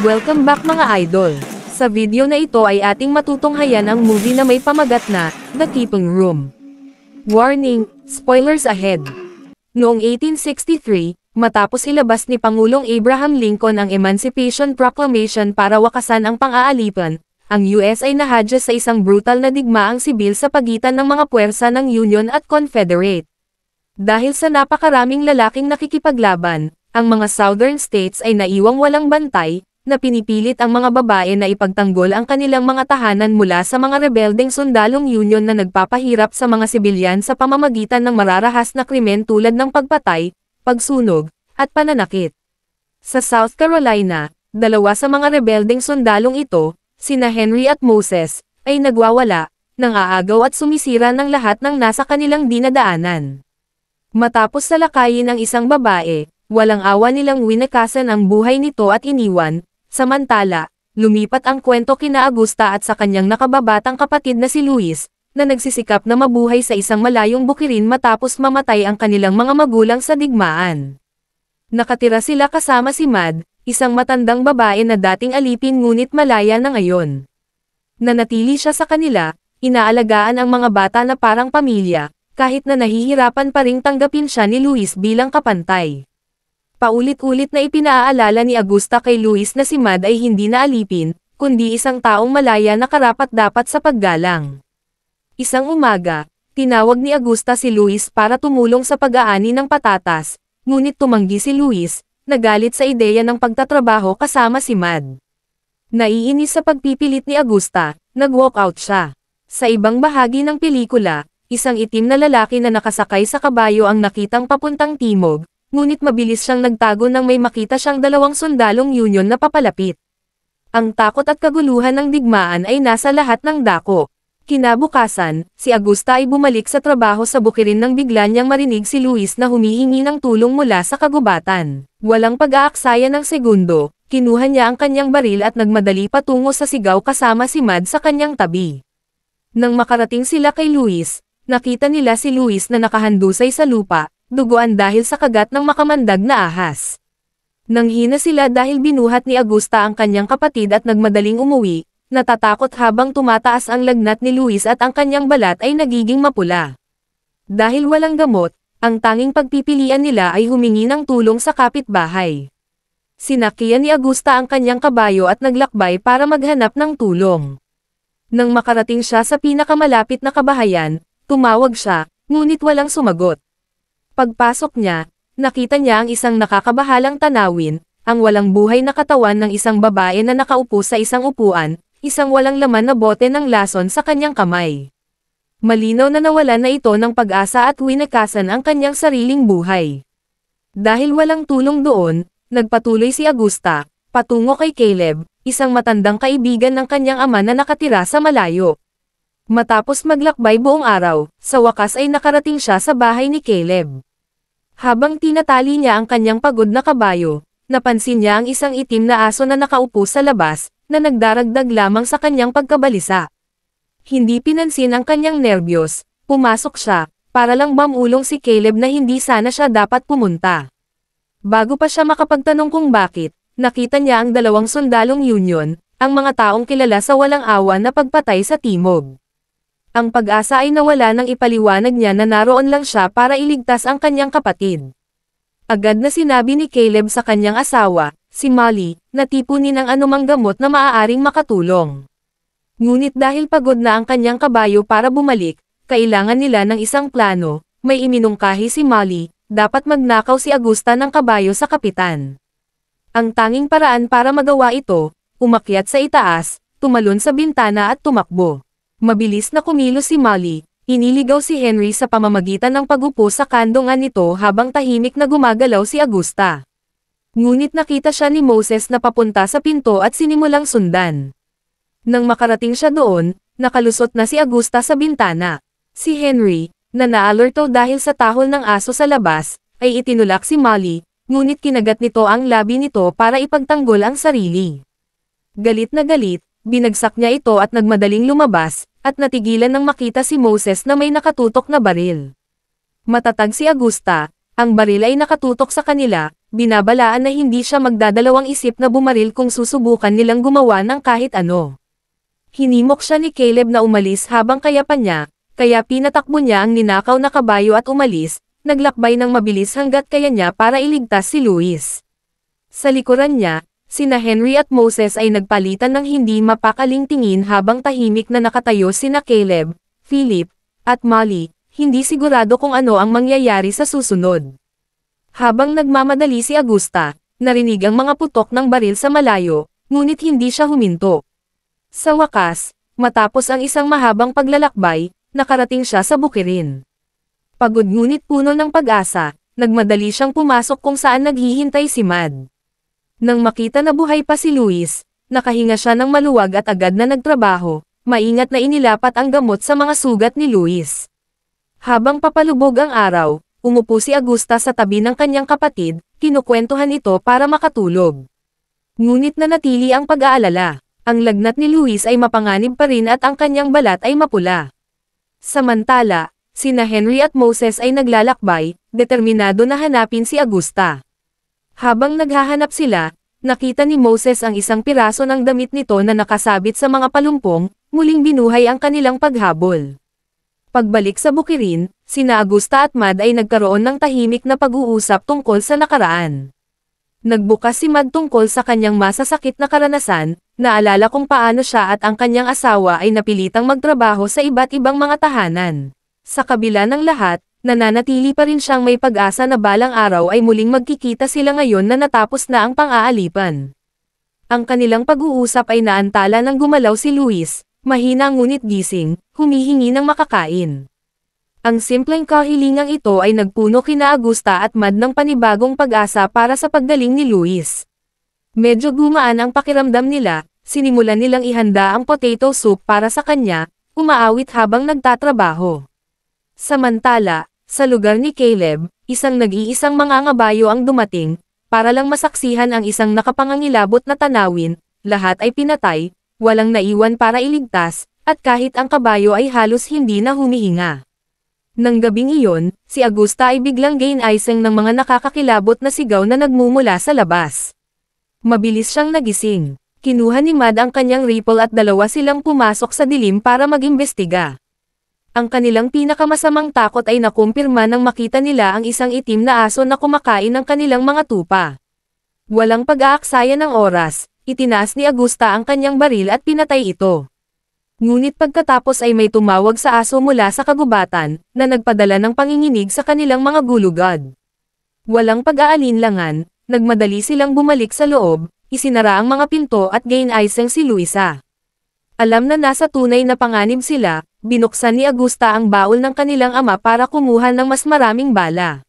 Welcome back mga idol! Sa video na ito ay ating matutunghayan ang movie na may pamagat na, The Keeping Room. Warning, spoilers ahead! Noong 1863, matapos ilabas ni Pangulong Abraham Lincoln ang Emancipation Proclamation para wakasan ang pang-aalipan, ang US ay nahadya sa isang brutal na digmaang sibil sa pagitan ng mga puwersa ng Union at Confederate. Dahil sa napakaraming lalaking nakikipaglaban, ang mga Southern states ay naiwang walang bantay, na pinipilit ang mga babae na ipagtanggol ang kanilang mga tahanan mula sa mga rebeldeng sundalong Union na nagpapahirap sa mga sibilyan sa pamamagitan ng mararahas na krimen tulad ng pagpatay, pagsunog, at pananakit. Sa South Carolina, dalawa sa mga rebeldeng sundalong ito, sina Henry at Moses, ay nagwawala, nang aagaw at sumisira ng lahat ng nasa kanilang dinadaanan. Matapos salakayin ang isang babae, walang awa nilang winakasan ang buhay nito at iniwan. Samantala, lumipat ang kwento kina Augusta at sa kanyang nakababatang kapatid na si Luis, na nagsisikap na mabuhay sa isang malayong bukirin matapos mamatay ang kanilang mga magulang sa digmaan. Nakatira sila kasama si Mad, isang matandang babae na dating alipin ngunit malaya na ngayon. Nanatili siya sa kanila, inaalagaan ang mga bata na parang pamilya, kahit na nahihirapan pa ring tanggapin siya ni Luis bilang kapantay. Paulit-ulit na ipinaalala ni Augusta kay Luis na si Mad ay hindi na alipin, kundi isang taong malaya na karapat-dapat sa paggalang. Isang umaga, tinawag ni Augusta si Luis para tumulong sa pag-aani ng patatas, ngunit tumanggi si Luis, nagalit sa ideya ng pagtatrabaho kasama si Mad. Naiinis sa pagpipilit ni Augusta, nag-walk out siya. Sa ibang bahagi ng pelikula, isang itim na lalaki na nakasakay sa kabayo ang nakitang papuntang timog, ngunit mabilis siyang nagtago nang may makita siyang dalawang sundalong Union na papalapit. Ang takot at kaguluhan ng digmaan ay nasa lahat ng dako. Kinabukasan, si Augusta ay bumalik sa trabaho sa bukirin nang bigla niyang marinig si Luis na humihingi ng tulong mula sa kagubatan. Walang pag-aaksaya ng segundo, kinuha niya ang kanyang baril at nagmadali patungo sa sigaw kasama si Mad sa kanyang tabi. Nang makarating sila kay Luis, nakita nila si Luis na nakahandusay sa lupa, duguan dahil sa kagat ng makamandag na ahas. Nanghina sila dahil binuhat ni Augusta ang kanyang kapatid at nagmadaling umuwi, natatakot habang tumataas ang lagnat ni Luis at ang kanyang balat ay nagiging mapula. Dahil walang gamot, ang tanging pagpipilian nila ay humingi ng tulong sa kapitbahay. Sinakyan ni Augusta ang kanyang kabayo at naglakbay para maghanap ng tulong. Nang makarating siya sa pinakamalapit na kabahayan, tumawag siya, ngunit walang sumagot. Pagpasok niya, nakita niya ang isang nakakabahalang tanawin, ang walang buhay na katawan ng isang babae na nakaupo sa isang upuan, isang walang laman na bote ng lason sa kanyang kamay. Malinaw na nawalan na ito ng pag-asa at winakasan ang kanyang sariling buhay. Dahil walang tulong doon, nagpatuloy si Augusta, patungo kay Caleb, isang matandang kaibigan ng kanyang ama na nakatira sa malayo. Matapos maglakbay buong araw, sa wakas ay nakarating siya sa bahay ni Caleb. Habang tinatali niya ang kanyang pagod na kabayo, napansin niya ang isang itim na aso na nakaupo sa labas, na nagdaragdag lamang sa kanyang pagkabalisa. Hindi pinansin ang kanyang nerbiyos, pumasok siya, para lang mamulong si Caleb na hindi sana siya dapat pumunta. Bago pa siya makapagtanong kung bakit, nakita niya ang dalawang sundalong Union, ang mga taong kilala sa walang awa na pagpatay sa timog. Ang pag-asa ay nawala nang ipaliwanag niya na naroon lang siya para iligtas ang kanyang kapatid. Agad na sinabi ni Caleb sa kanyang asawa, si Molly, na tipunin ang anumang gamot na maaaring makatulong. Ngunit dahil pagod na ang kanyang kabayo para bumalik, kailangan nila ng isang plano, may iminungkahi si Molly, dapat magnakaw si Augusta ng kabayo sa kapitan. Ang tanging paraan para magawa ito, umakyat sa itaas, tumalon sa bintana at tumakbo. Mabilis na kumilos si Molly, iniligaw si Henry sa pamamagitan ng pagupo sa kandungan nito habang tahimik na gumagalaw si Augusta. Ngunit nakita siya ni Moses na papunta sa pinto at sinimulang sundan. Nang makarating siya doon, nakalusot na si Augusta sa bintana. Si Henry, na naalerto dahil sa tahol ng aso sa labas, ay itinulak si Molly, ngunit kinagat nito ang labi nito para ipagtanggol ang sarili. Galit na galit, binagsak niya ito at nagmadaling lumabas, at natigilan nang makita si Moses na may nakatutok na baril. Matatag si Augusta, ang baril ay nakatutok sa kanila, binabalaan na hindi siya magdadalawang isip na bumaril kung susubukan nilang gumawa ng kahit ano. Hinimok siya ni Caleb na umalis habang kayapan niya, kaya pinatakbo niya ang ninakaw na kabayo at umalis, naglakbay ng mabilis hanggat kaya niya para iligtas si Luis. Sa likuran niya, sina Henry at Moses ay nagpalitan ng hindi mapakaling tingin habang tahimik na nakatayo sina Caleb, Philip, at Molly, hindi sigurado kung ano ang mangyayari sa susunod. Habang nagmamadali si Augusta, narinig ang mga putok ng baril sa malayo, ngunit hindi siya huminto. Sa wakas, matapos ang isang mahabang paglalakbay, nakarating siya sa bukirin. Pagod ngunit puno ng pag-asa, nagmadali siyang pumasok kung saan naghihintay si Mad. Nang makita na buhay pa si Luis, nakahinga siya ng maluwag at agad na nagtrabaho, maingat na inilapat ang gamot sa mga sugat ni Luis. Habang papalubog ang araw, umupo si Augusta sa tabi ng kanyang kapatid, kinukwentuhan ito para makatulog. Ngunit nanatili ang pag-aalala, ang lagnat ni Luis ay mapanganib pa rin at ang kanyang balat ay mapula. Samantala, sina Henry at Moses ay naglalakbay, determinado na hanapin si Augusta. Habang naghahanap sila, nakita ni Moses ang isang piraso ng damit nito na nakasabit sa mga palumpong, muling binuhay ang kanilang paghabol. Pagbalik sa bukirin, sina Augusta at Mad ay nagkaroon ng tahimik na pag-uusap tungkol sa nakaraan. Nagbukas si Mad tungkol sa kanyang masasakit na karanasan, naalala kung paano siya at ang kanyang asawa ay napilitang magtrabaho sa iba't ibang mga tahanan. Sa kabila ng lahat, nananatili pa rin siyang may pag-asa na balang araw ay muling magkikita sila ngayon na natapos na ang pang-aalipan. Ang kanilang pag-uusap ay naantala ng gumalaw si Luis, mahina ngunit gising, humihingi ng makakain. Ang simpleng kahilingang ito ay nagpuno kina Augusta at Mad ng panibagong pag-asa para sa paggaling ni Luis. Medyo gumaan ang pakiramdam nila, sinimulan nilang ihanda ang potato soup para sa kanya, umaawit habang nagtatrabaho. Samantala, sa lugar ni Caleb, isang nag-iisang mangangabayo ang dumating, para lang masaksihan ang isang nakapangangilabot na tanawin, lahat ay pinatay, walang naiwan para iligtas, at kahit ang kabayo ay halos hindi na humihinga. Nang gabing iyon, si Augusta ay biglang ginising ng mga nakakakilabot na sigaw na nagmumula sa labas. Mabilis siyang nagising. Kinuha ni Mad ang kanyang rifle at dalawa silang pumasok sa dilim para mag-imbestiga. Ang kanilang pinakamasamang takot ay nakumpirma nang makita nila ang isang itim na aso na kumakain ng kanilang mga tupa. Walang pag-aaksaya ng oras, itinaas ni Augusta ang kanyang baril at pinatay ito. Ngunit pagkatapos ay may tumawag sa aso mula sa kagubatan, na nagpadala ng panginginig sa kanilang mga gulugod. Walang pag-aalinlangan, nagmadali silang bumalik sa loob, isinara ang mga pinto at ginising si Luisa. Alam na nasa tunay na panganib sila, binuksan ni Augusta ang baul ng kanilang ama para kumuha ng mas maraming bala.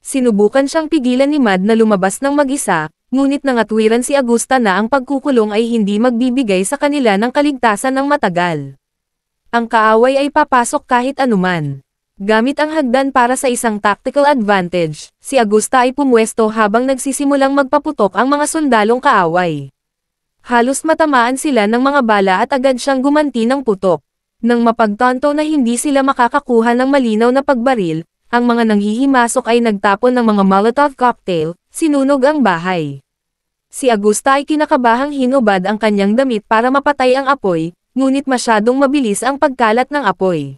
Sinubukan siyang pigilan ni Mad na lumabas ng mag-isa, ngunit nangatwiran si Augusta na ang pagkukulong ay hindi magbibigay sa kanila ng kaligtasan ng matagal. Ang kaaway ay papasok kahit anuman. Gamit ang hagdan para sa isang tactical advantage, si Augusta ay pumwesto habang nagsisimulang magpaputok ang mga sundalong kaaway. Halos matamaan sila ng mga bala at agad siyang gumanti ng putok. Nang mapagtanto na hindi sila makakakuha ng malinaw na pagbaril, ang mga nanghihimasok ay nagtapon ng mga Molotov cocktail, sinunog ang bahay. Si Augusta ay kinakabahang hinubad ang kanyang damit para mapatay ang apoy, ngunit masyadong mabilis ang pagkalat ng apoy.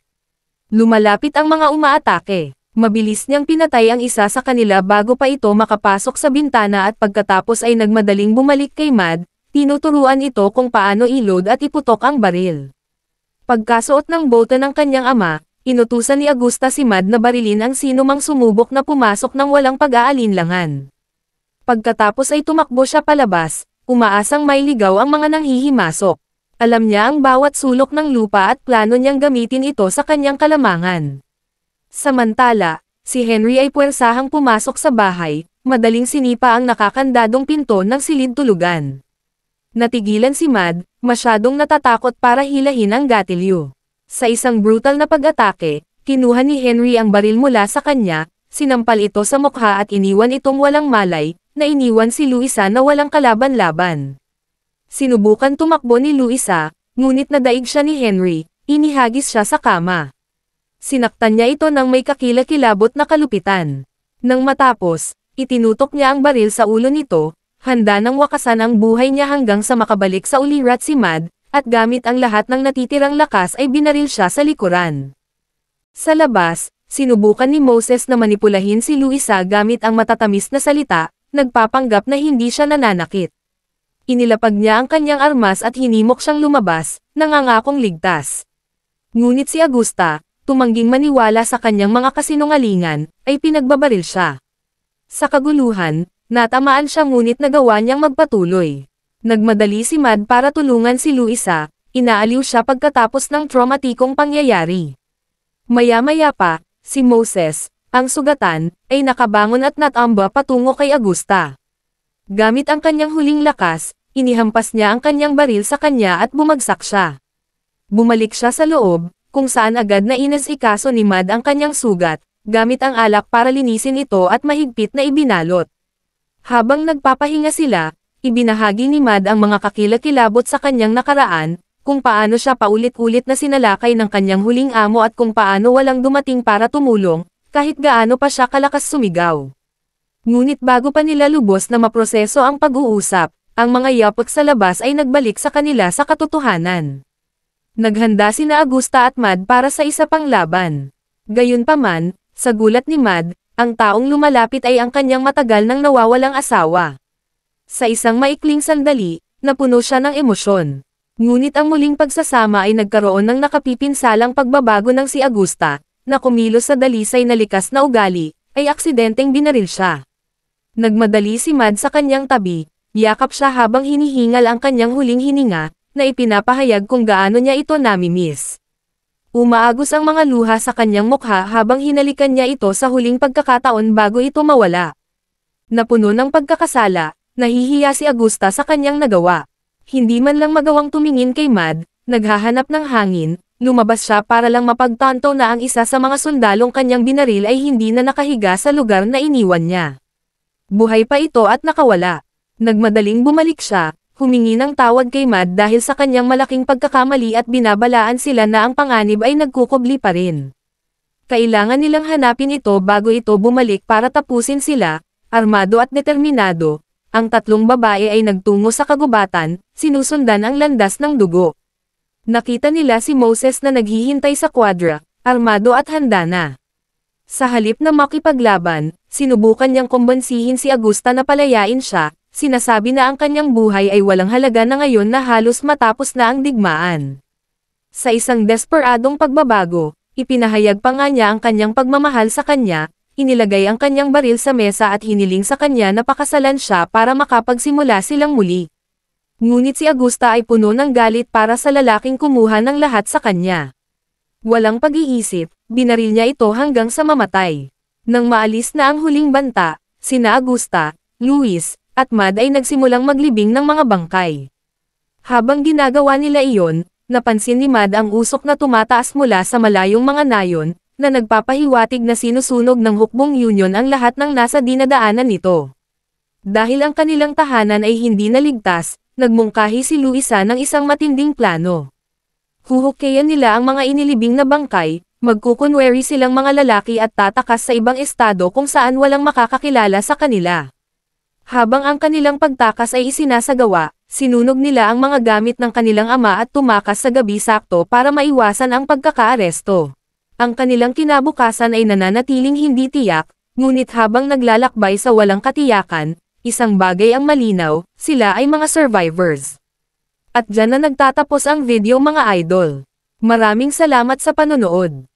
Lumalapit ang mga umaatake. Mabilis niyang pinatay ang isa sa kanila bago pa ito makapasok sa bintana at pagkatapos ay nagmadaling bumalik kay Mad, tinuturuan ito kung paano i-load at iputok ang baril. Pagkasuot ng bote ng kanyang ama, inutusan ni Augusta si Mad na barilin ang sino mang sumubok na pumasok ng walang pag-aalinlangan. Pagkatapos ay tumakbo siya palabas, umaasang may ligaw ang mga nanghihimasok. Alam niya ang bawat sulok ng lupa at plano niyang gamitin ito sa kanyang kalamangan. Samantala, si Henry ay puwersahang pumasok sa bahay, madaling sinipa ang nakakandadong pinto ng silid tulugan. Natigilan si Mad, masyadong natatakot para hilahin ang gatilyo. Sa isang brutal na pag-atake, kinuha ni Henry ang baril mula sa kanya, sinampal ito sa mukha at iniwan itong walang malay, na iniwan si Luisa na walang kalaban-laban. Sinubukan tumakbo ni Luisa, ngunit nadaig siya ni Henry, inihagis siya sa kama. Sinaktan niya ito ng may kakilakilabot na kalupitan. Nang matapos, Itinutok niya ang baril sa ulo nito, handa nang wakasan ang buhay niya hanggang sa makabalik sa ulirat si Mad, at gamit ang lahat ng natitirang lakas ay binaril siya sa likuran. Sa labas, sinubukan ni Moses na manipulahin si Luisa gamit ang matatamis na salita, nagpapanggap na hindi siya nananakit. Inilapag niya ang kanyang armas at hinimok siyang lumabas, nangangakong ligtas. Ngunit si Augusta, tumangging maniwala sa kanyang mga kasinungalingan, ay pinagbabaril siya. Sa kaguluhan, natamaan siya ngunit nagawa niyang magpatuloy. Nagmadali si Mad para tulungan si Luisa, inaaliw siya pagkatapos ng traumatikong pangyayari. Maya-maya pa, si Moses, ang sugatan, ay nakabangon at natamba patungo kay Augusta. Gamit ang kanyang huling lakas, inihampas niya ang kanyang baril sa kanya at bumagsak siya. Bumalik siya sa loob, kung saan agad na inasikaso ni Mad ang kanyang sugat, gamit ang alak para linisin ito at mahigpit na ibinalot. Habang nagpapahinga sila, ibinahagi ni Mad ang mga kakilakilabot sa kanyang nakaraan, kung paano siya paulit-ulit na sinalakay ng kanyang huling amo at kung paano walang dumating para tumulong, kahit gaano pa siya kalakas sumigaw. Ngunit bago pa nila lubos na maproseso ang pag-uusap, ang mga yapot sa labas ay nagbalik sa kanila sa katotohanan. Naghanda sina Augusta at Mad para sa isa pang laban. Gayunpaman, sa gulat ni Mad, ang taong lumalapit ay ang kanyang matagal nang nawawalang asawa. Sa isang maikling sandali, napuno siya ng emosyon. Ngunit ang muling pagsasama ay nagkaroon ng nakapipinsalang pagbabago ng si Augusta, na kumilos sa dalisay na likas na ugali, ay aksidenteng binaril siya. Nagmadali si Mad sa kanyang tabi, yakap siya habang hinihingal ang kanyang huling hininga, na ipinapahayag kung gaano niya ito namimiss. Umaagos ang mga luha sa kanyang mukha habang hinalikan niya ito sa huling pagkakataon bago ito mawala. Napuno ng pagkakasala, nahihiya si Augusta sa kanyang nagawa. Hindi man lang magawang tumingin kay Mad, naghahanap ng hangin, lumabas siya para lang mapagtanto na ang isa sa mga sundalong kanyang binaril ay hindi na nakahiga sa lugar na iniwan niya. Buhay pa ito at nakawala. Nagmadaling bumalik siya, humingi ng tawad kay Mad dahil sa kanyang malaking pagkakamali at binabalaan sila na ang panganib ay nagkukubli pa rin. Kailangan nilang hanapin ito bago ito bumalik para tapusin sila, armado at determinado. Ang tatlong babae ay nagtungo sa kagubatan, sinusundan ang landas ng dugo. Nakita nila si Moses na naghihintay sa kwadra, armado at handa na. Sa halip na makipaglaban, sinubukan niyang kumbansihin si Augusta na palayain siya, sinasabi na ang kanyang buhay ay walang halaga na ngayon na halos matapos na ang digmaan. Sa isang desperadong pagbabago, ipinahayag pa nga niya ang kanyang pagmamahal sa kanya, inilagay ang kanyang baril sa mesa at hiniling sa kanya na pakasalan siya para makapagsimula silang muli. Ngunit si Augusta ay puno ng galit para sa lalaking kumuha ng lahat sa kanya. Walang pag-iisip, binaril niya ito hanggang sa mamatay. Nang maalis na ang huling banta, sina Augusta, Luis, at Mad ay nagsimulang maglibing ng mga bangkay. Habang ginagawa nila iyon, napansin ni Mad ang usok na tumataas mula sa malayong mga nayon, na nagpapahiwatig na sinusunog ng hukbong Union ang lahat ng nasa dinadaanan nito. Dahil ang kanilang tahanan ay hindi naligtas, nagmungkahi si Luisa ng isang matinding plano. Huhukayan nila ang mga inilibing na bangkay, magkukunwari silang mga lalaki at tatakas sa ibang estado kung saan walang makakakilala sa kanila. Habang ang kanilang pagtakas ay isinasagawa, sinunog nila ang mga gamit ng kanilang ama at tumakas sa gabi sakto para maiwasan ang pagkakaaresto. Ang kanilang kinabukasan ay nananatiling hindi tiyak, ngunit habang naglalakbay sa walang katiyakan, isang bagay ang malinaw, sila ay mga survivors. At dyan na nagtatapos ang video mga idol. Maraming salamat sa panonood.